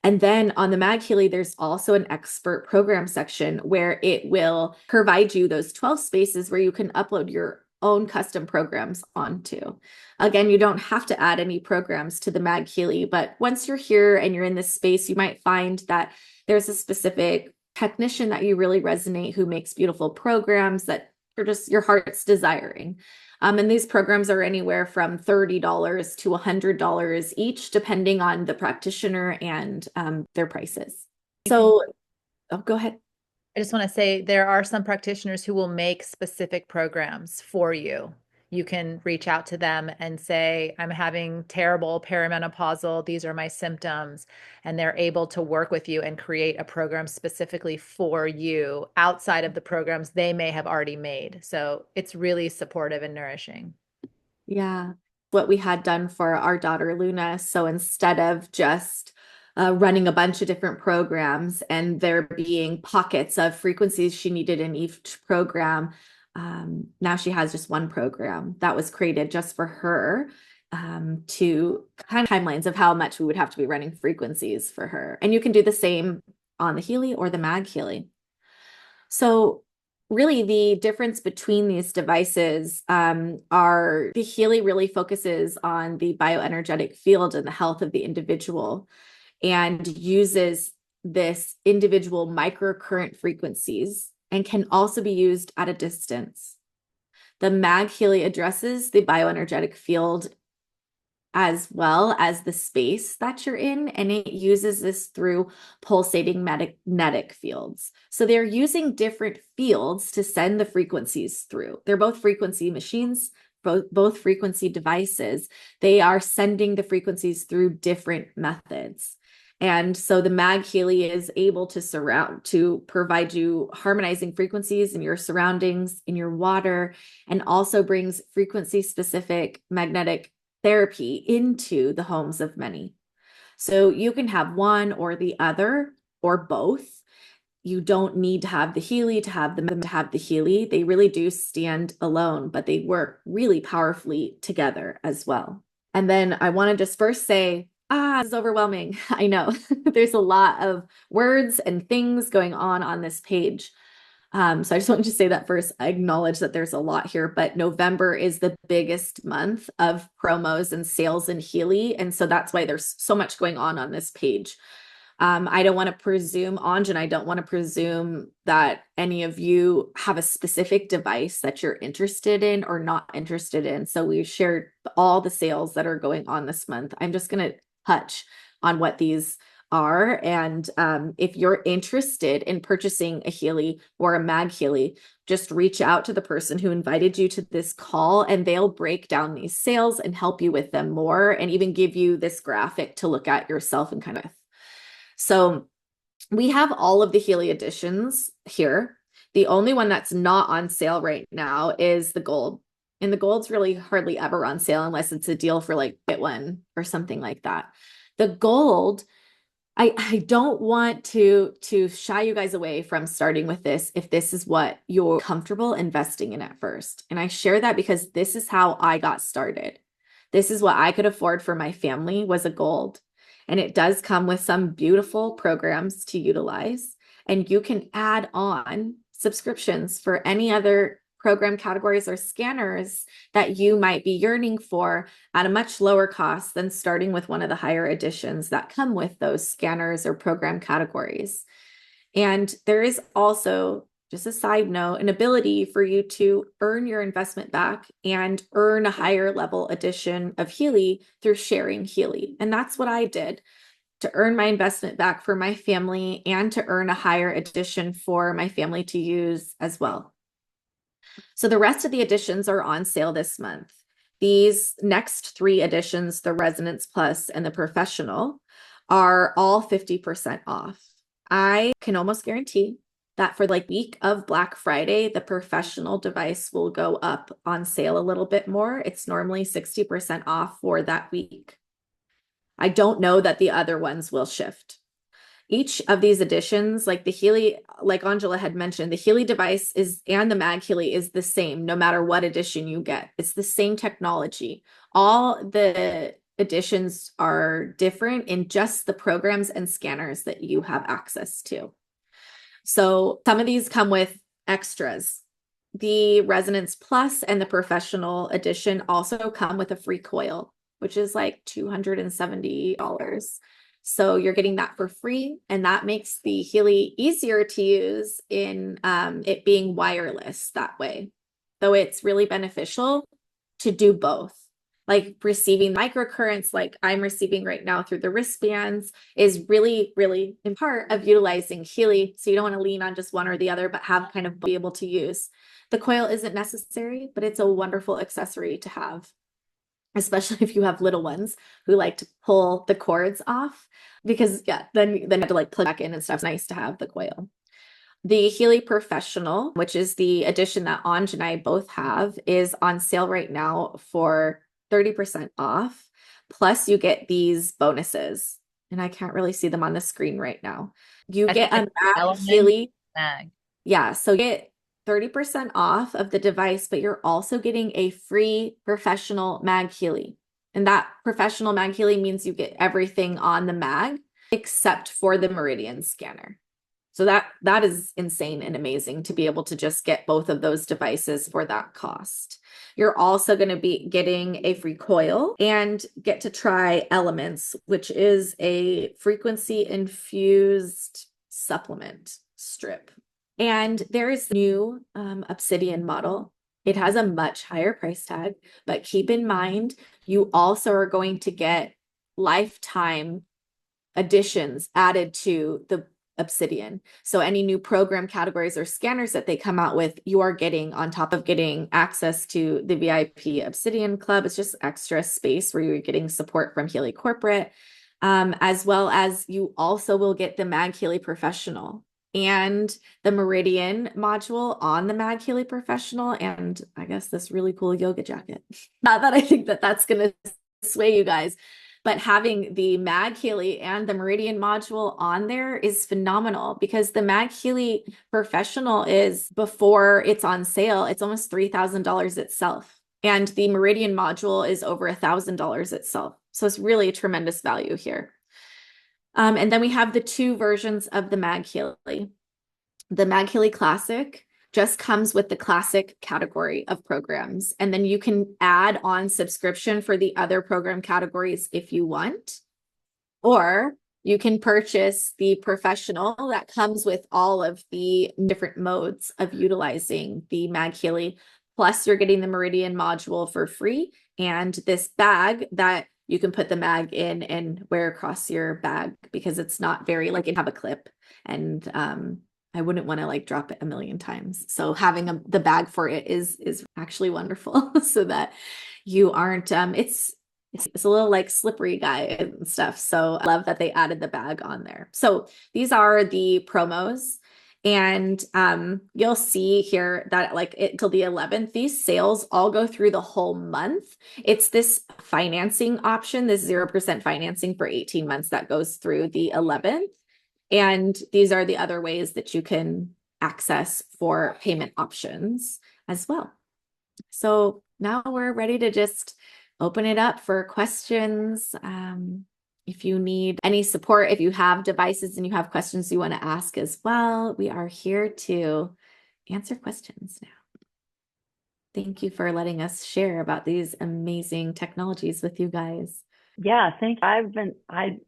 And then on the MagHealy, there's also an expert program section where it will provide you those 12 spaces where you can upload your own custom programs onto. Again, you don't have to add any programs to the MagHealy, but once you're here and you're in this space, you might find that there's a specific technician that you really resonate who makes beautiful programs that are just your heart's desiring. And these programs are anywhere from $30 to $100 each, depending on the practitioner and their prices. So, go ahead. I just want to say there are some practitioners who will make specific programs for you. You can reach out to them and say, I'm having terrible perimenopausal, these are my symptoms. And they're able to work with you and create a program specifically for you outside of the programs they may have already made. So it's really supportive and nourishing. Yeah, what we had done for our daughter Luna. So instead of just running a bunch of different programs and there being pockets of frequencies she needed in each program, now she has just one program that was created just for her, to kind of timelines of how much we would have to be running frequencies for her. And you can do the same on the Healy or the MagHealy. So really the difference between these devices are the Healy really focuses on the bioenergetic field and the health of the individual and uses this individual microcurrent frequencies and can also be used at a distance. The MagHealy addresses the bioenergetic field as well as the space that you're in, and it uses this through pulsating magnetic fields. So they're using different fields to send the frequencies through. They're both frequency machines, both frequency devices. They are sending the frequencies through different methods. And so the MagHealy is able to provide you harmonizing frequencies in your surroundings, in your water, and also brings frequency specific magnetic therapy into the homes of many. So you can have one or the other or both. You don't need to have the Healy to have the Healy. They really do stand alone, but they work really powerfully together as well. And then I want to just first say, this is overwhelming. I know there's a lot of words and things going on this page. So I just wanted to say that first. I acknowledge that there's a lot here, but November is the biggest month of promos and sales in Healy. And so that's why there's so much going on this page. I don't want to presume, Anj, and I don't want to presume that any of you have a specific device that you're interested in or not interested in. So we've shared all the sales that are going on this month. I'm just going to touch on what these are. And if you're interested in purchasing a Healy or a MagHealy, just reach out to the person who invited you to this call and they'll break down these sales and help you with them more and even give you this graphic to look at yourself and kind of. So we have all of the Healy editions here. The only one that's not on sale right now is the gold. And the gold's really hardly ever on sale unless it's a deal for like get one or something like that. The gold, I don't want to shy you guys away from starting with this if this is what you're comfortable investing in at first. And I share that because this is how I got started. This is what I could afford for my family was a gold. And it does come with some beautiful programs to utilize. And you can add on subscriptions for any other program categories or scanners that you might be yearning for at a much lower cost than starting with one of the higher editions that come with those scanners or program categories. And there is also, just a side note, an ability for you to earn your investment back and earn a higher level edition of Healy through sharing Healy. And that's what I did to earn my investment back for my family and to earn a higher edition for my family to use as well. So the rest of the editions are on sale this month. These next 3 editions, the Resonance Plus and the Professional, are all 50% off. I can almost guarantee that for like week of Black Friday, the Professional device will go up on sale a little bit more. It's normally 60% off for that week. I don't know that the other ones will shift. Each of these editions, like the Healy, like Angela had mentioned, the Healy device is and the MagHealy is the same no matter what edition you get. It's the same technology. All the editions are different in just the programs and scanners that you have access to. So some of these come with extras. the Resonance Plus and the Professional Edition also come with a free coil, which is like $270. So you're getting that for free, and that makes the Healy easier to use in it being wireless that way. Though it's really beneficial to do both. Like receiving microcurrents like I'm receiving right now through the wristbands is really, really in part of utilizing Healy. So you don't want to lean on just one or the other, but have kind of be able to use. The coil isn't necessary, but it's a wonderful accessory to have, especially if you have little ones who like to pull the cords off, because then you have to like plug back in and stuff. It's nice to have the coil. The Healy Professional, which is the edition that Anj and I both have, is on sale right now for 30% off. Plus you get these bonuses, and I can't really see them on the screen right now. You get a MagHealy mag. Yeah, so you get 30% off of the device, but you're also getting a free professional MagHealy. And that professional MagHealy means you get everything on the mag except for the Meridian scanner. So that is insane and amazing to be able to just get both of those devices for that cost. You're also going to be getting a free coil and get to try Elements, which is a frequency infused supplement strip. And there is a new Obsidian model. It has a much higher price tag, but keep in mind, you also are going to get lifetime additions added to the Obsidian. So any new program categories or scanners that they come out with, you are getting on top of getting access to the VIP Obsidian Club. It's just extra space where you're getting support from Healy Corporate, as well as you also will get the MagHealy Professional and the Meridian module on the MagHealy Professional, and I guess this really cool yoga jacket. Not that I think that that's going to sway you guys, but having the MagHealy and the Meridian module on there is phenomenal, because the MagHealy Professional is, before it's on sale, it's almost $3,000 itself. And the Meridian module is over $1,000 itself. So it's really a tremendous value here. And then we have the two versions of the MagHealy. The MagHealy Classic just comes with the classic category of programs. And then you can add on subscription for the other program categories if you want. Or you can purchase the professional that comes with all of the different modes of utilizing the MagHealy. Plus you're getting the Meridian module for free, and this bag that you can put the mag in and wear across your bag, because it's not very like it have a clip, and I wouldn't want to like drop it a million times. So having the bag for it is actually wonderful so that you aren't, it's a little like slippery guy and stuff. So I love that they added the bag on there. So these are the promos, and you'll see here that like till the 11th, these sales all go through the whole month. It's this financing option, this 0% financing for 18 months that goes through the 11th. And these are the other ways that you can access for payment options as well. So now we're ready to just open it up for questions. If you need any support, if you have devices and you have questions you want to ask as well, we are here to answer questions now. Thank you for letting us share about these amazing technologies with you guys. Yeah, thank you. I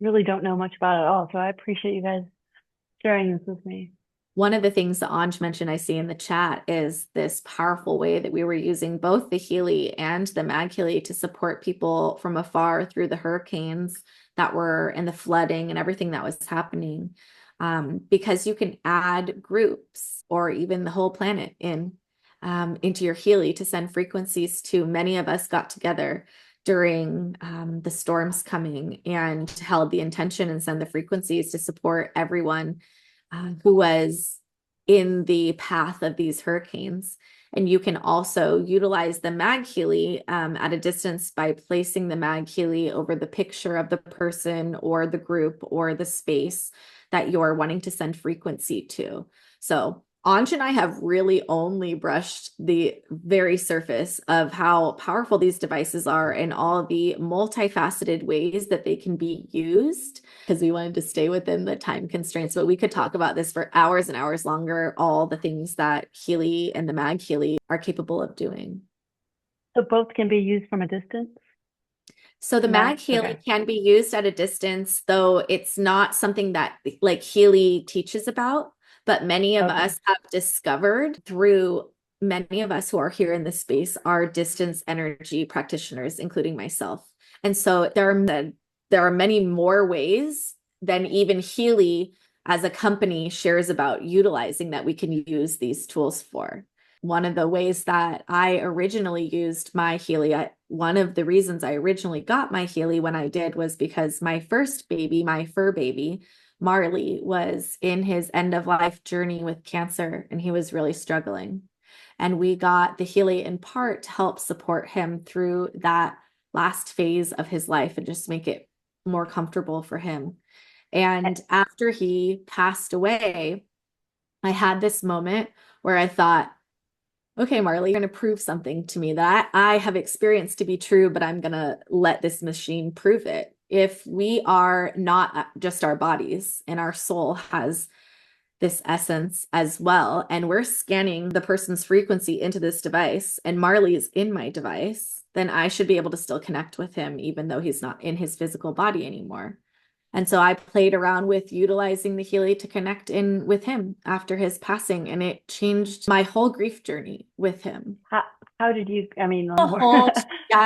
really don't know much about it at all, so I appreciate you guys sharing this with me. One of the things that Anj mentioned I see in the chat is this powerful way that we were using both the Healy and the MagHealy to support people from afar through the hurricanes that were, and the flooding and everything that was happening. Because you can add groups or even the whole planet into your Healy to send frequencies to. Many of us got together during the storms coming and held the intention and send the frequencies to support everyone who was in the path of these hurricanes. And you can also utilize the MagHealy at a distance by placing the MagHealy over the picture of the person or the group or the space that you're wanting to send frequency to. So Anj and I have really only brushed the very surface of how powerful these devices are and all the multifaceted ways that they can be used, because we wanted to stay within the time constraints. But we could talk about this for hours and hours longer, all the things that Healy and the MagHealy are capable of doing. So both can be used from a distance? So the Mag, MagHealy okay. can be used at a distance, though it's not something that like Healy teaches about, but many of Okay. us have discovered through many of us who are here in this space are distance energy practitioners, including myself. And so there are many more ways than even Healy as a company shares about utilizing that we can use these tools for. One of the ways that I originally used MagHealy, one of the reasons I originally got MagHealy when I did was because my first baby, my fur baby, Marley, was in his end of life journey with cancer and he was really struggling. And we got the Healy in part to help support him through that last phase of his life and just make it more comfortable for him. And after he passed away, I had this moment where I thought, okay, Marley, you're going to prove something to me that I have experienced to be true, but I'm going to let this machine prove it. If we are not just our bodies and our soul has this essence as well, and we're scanning the person's frequency into this device, and Marley is in my device, then I should be able to still connect with him, even though he's not in his physical body anymore. And so I played around with utilizing the Healy to connect in with him after his passing, and it changed my whole grief journey with him. How did you, I mean, The whole,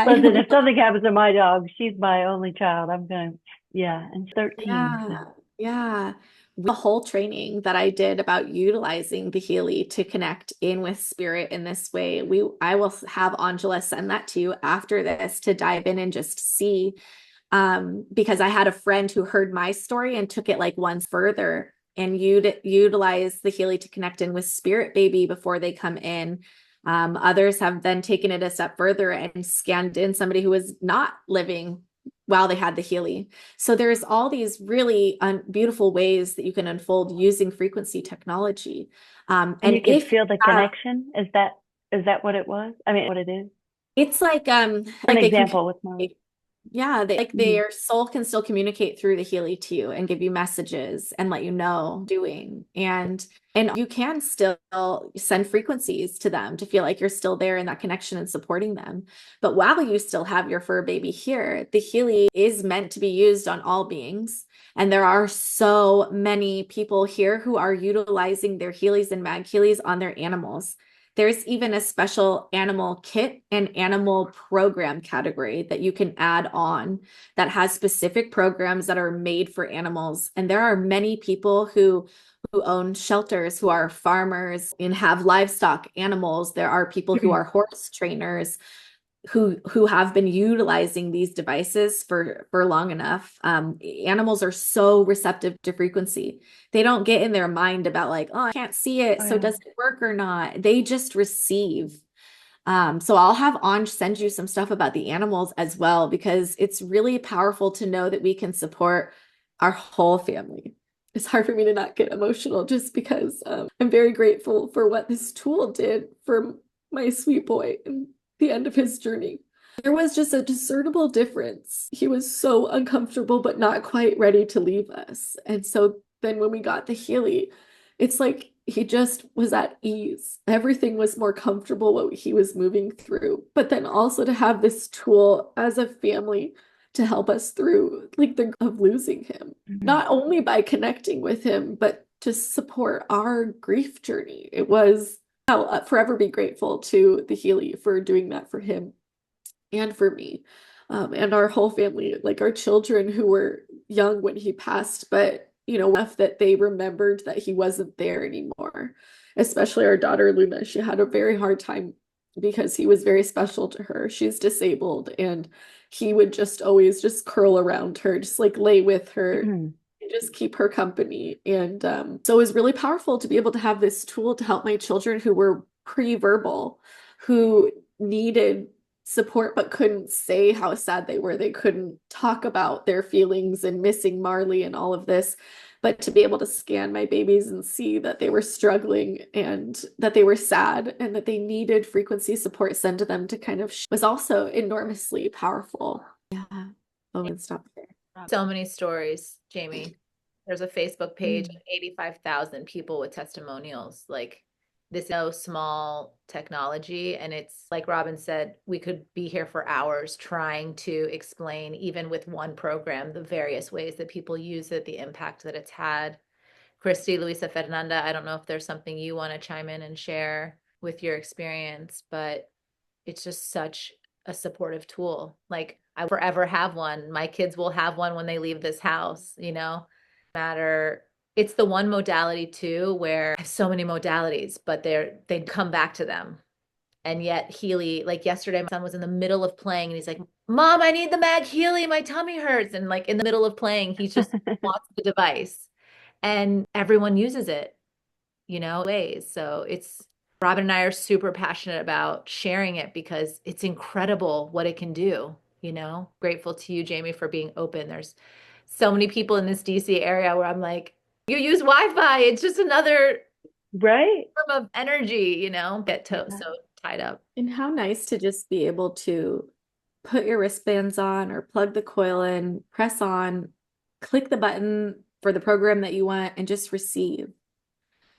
listen, if something happens to my dog, she's my only child. I'm going to, yeah, and 13. So. yeah. The whole training that I did about utilizing the Healy to connect in with spirit in this way, I will have Angela send that to you after this to dive in and just see. Because I had a friend who heard my story and took it like one further and utilize the Healy to connect in with spirit baby before they come in. Others have then taken it a step further and scanned in somebody who was not living while they had the Healy. So there's all these really beautiful ways that you can unfold using frequency technology. And and you can if feel the connection. Is that what it was? I mean, what it is? it's like An they can example with my. yeah, Mhm. their soul can still communicate through the Healy to you and give you messages and let you know doing. And you can still send frequencies to them to feel like you're still there in that connection and supporting them. But while you still have your fur baby here, the Healy is meant to be used on all beings. And there are so many people here who are utilizing their Healys and MagHealys on their animals. There's even a special animal kit and animal program category that you can add on that has specific programs that are made for animals. And there are many people who own shelters, who are farmers and have livestock animals. There are people who are horse trainers who have been utilizing these devices for long enough. Animals are so receptive to frequency. They don't get in their mind about like, oh, I can't see it, Oh, so yeah. does it work or not? They just receive. So I'll have Anj send you some stuff about the animals as well, because it's really powerful to know that we can support our whole family. It's hard for me to not get emotional just because I'm very grateful for what this tool did for my sweet boy and the end of his journey. There was just a discernible difference. He was so uncomfortable, but not quite ready to leave us. And so then when we got the Healy, it's like he just was at ease. Everything was more comfortable what he was moving through. But then also to have this tool as a family to help us through like the of losing him, not only by connecting with him, but to support our grief journey. I'll forever be grateful to the Healy for doing that for him and for me. And our whole family, like our children who were young when he passed, but enough that they remembered that he wasn't there anymore. Especially our daughter Luna, she had a very hard time because he was very special to her. She's disabled, and he would just always just curl around her, just like lay with her and just keep her company. And so it was really powerful to be able to have this tool to help my children who were pre-verbal, who needed support but couldn't say how sad they were. They couldn't talk about their feelings and missing Marley and all of this. but to be able to scan my babies and see that they were struggling and that they were sad and that they needed frequency support sent to them to kind of was also enormously powerful. Yeah. Oh, and stop there. So many stories, Jamie. There's a Facebook page of 85,000 people with testimonials. Like, this is no small technology. And it's like Robyn said, we could be here for hours trying to explain, even with one program, the various ways that people use it, the impact that it's had. Christy, Luisa, Fernanda, I don't know if there's something you want to chime in and share with your experience, but it's just such a supportive tool. Like, I forever have one. My kids will have one when they leave this house, matter. It's the one modality too, where I have so many modalities, but they come back to them. And yet Healy, like yesterday, my son was in the middle of playing and he's like, Mom, I need the MagHealy. My tummy hurts. And like in the middle of playing, he just wants the device. And everyone uses it, ways. So Robyn and I are super passionate about sharing it because it's incredible what it can do, Grateful to you, Jamie, for being open. There's so many people in this DC area where I'm like, you use Wi-Fi. It's just another Right. form of energy, get so tied up. And how nice to just be able to put your wristbands on or plug the coil in, press on, click the button for the program that you want, and just receive.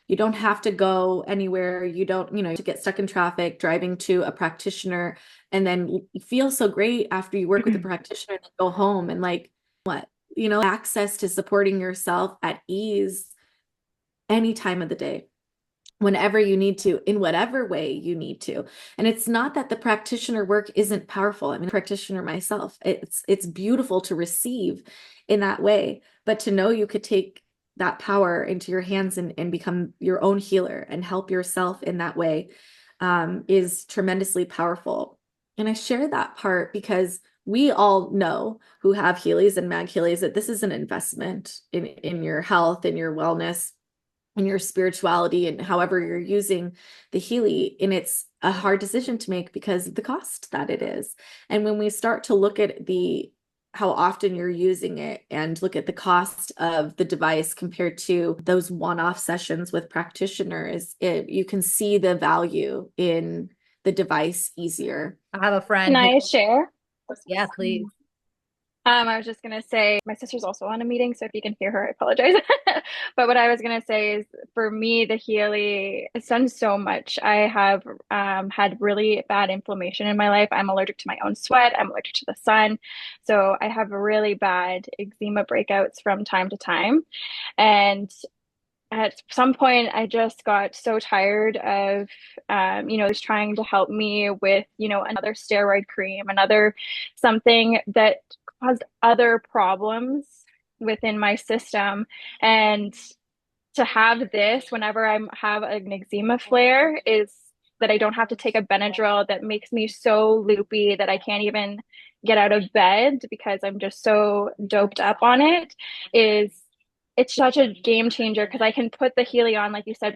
You don't have to go anywhere. You don't, to get stuck in traffic, driving to a practitioner, and then you feel so great after you work with a practitioner and then go home and like, what? Access to supporting yourself at ease any time of the day, whenever you need to, in whatever way you need to. And it's not that the practitioner work isn't powerful. I mean, a practitioner myself, it's beautiful to receive in that way, but to know you could take that power into your hands and become your own healer and help yourself in that way is tremendously powerful. And I share that part because we all know who have Healys and MagHealys that this is an investment in your health and your wellness and your spirituality and however you're using the Healy. And it's a hard decision to make because of the cost that it is. And when we start to look at how often you're using it and look at the cost of the device compared to those one-off sessions with practitioners, you can see the value in the device easier. I have a friend. Can I share? Yeah, please. I was just gonna say my sister's also on a meeting, so if you can hear her, I apologize. But what I was gonna say is, for me, the Healy has done so much. I have had really bad inflammation in my life. I'm allergic to my own sweat. I'm allergic to the sun, so I have really bad eczema breakouts from time to time. And at some point, I just got so tired of, just trying to help me with, another steroid cream, another something that caused other problems within my system. And to have this whenever I have an eczema flare is that I don't have to take a Benadryl that makes me so loopy that I can't even get out of bed because I'm just so doped up on it. It's such a game changer because I can put the Healy on, like you said,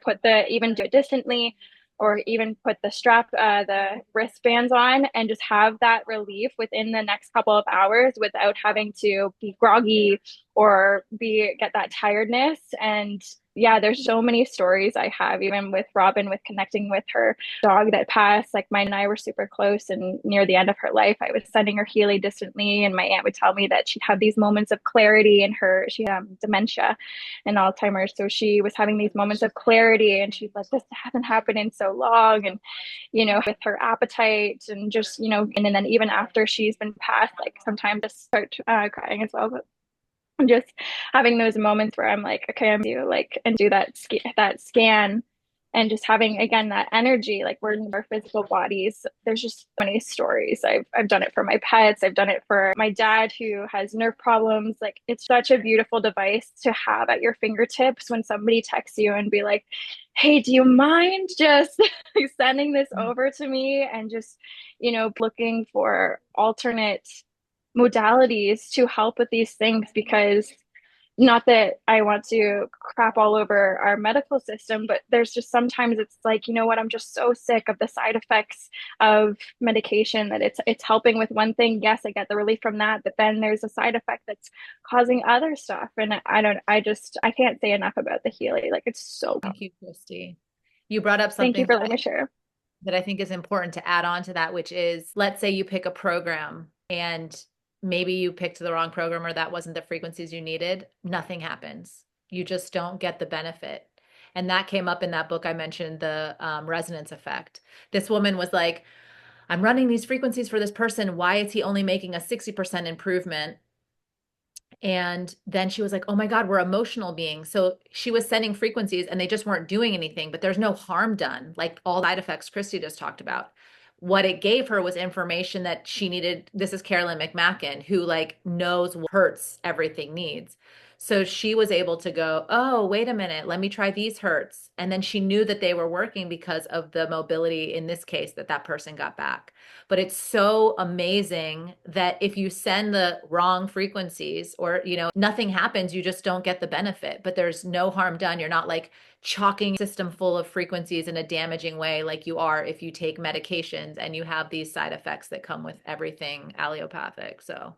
even do it distantly, or even put the wristbands on and just have that relief within the next couple of hours without having to be groggy or get that tiredness. And yeah, there's so many stories I have, even with Robyn, with connecting with her dog that passed. Like, mine and I were super close, and near the end of her life, I was sending her Healy distantly, and my aunt would tell me that she'd have these moments of clarity in she had dementia and Alzheimer's. So she was having these moments of clarity, and she's like, this hasn't happened in so long. And, with her appetite and just, and then even after she's been passed, like sometimes I start crying as well. But just having those moments where I'm like, okay, I'm you, like, and do that scan, and just having again that energy, like, we're in our physical bodies. There's just so many stories. I've done it for my pets. I've done it for my dad who has nerve problems. Like, it's such a beautiful device to have at your fingertips when somebody texts you and be like, hey, do you mind just sending this over to me? And just, looking for alternate modalities to help with these things, because not that I want to crap all over our medical system, but there's just sometimes it's like, you know what, I'm just so sick of the side effects of medication that it's helping with one thing. Yes, I get the relief from that, but then there's a side effect that's causing other stuff. And I can't say enough about the Healy. Like it's so Thank you, Christy. You brought up thank you something for letting me share. that I think is important to add on to that, which is, let's say you pick a program and maybe you picked the wrong program or that wasn't the frequencies you needed. Nothing happens. You just don't get the benefit. And that came up in that book I mentioned, the resonance effect. This woman was like, I'm running these frequencies for this person. Why is he only making a 60% improvement? And then she was like, oh my God, we're emotional beings. So she was sending frequencies and they just weren't doing anything, but there's no harm done, like all side effects Christy just talked about. What it gave her was information that she needed. This is Carolyn McMacken, who like knows what hurts everything needs. So she was able to go, oh, wait a minute, let me try these hertz. And then she knew that they were working because of the mobility in this case that that person got back. But it's so amazing that if you send the wrong frequencies or, you know, nothing happens, you just don't get the benefit, but there's no harm done. You're not like chalking a system full of frequencies in a damaging way like you are if you take medications and you have these side effects that come with everything allopathic. So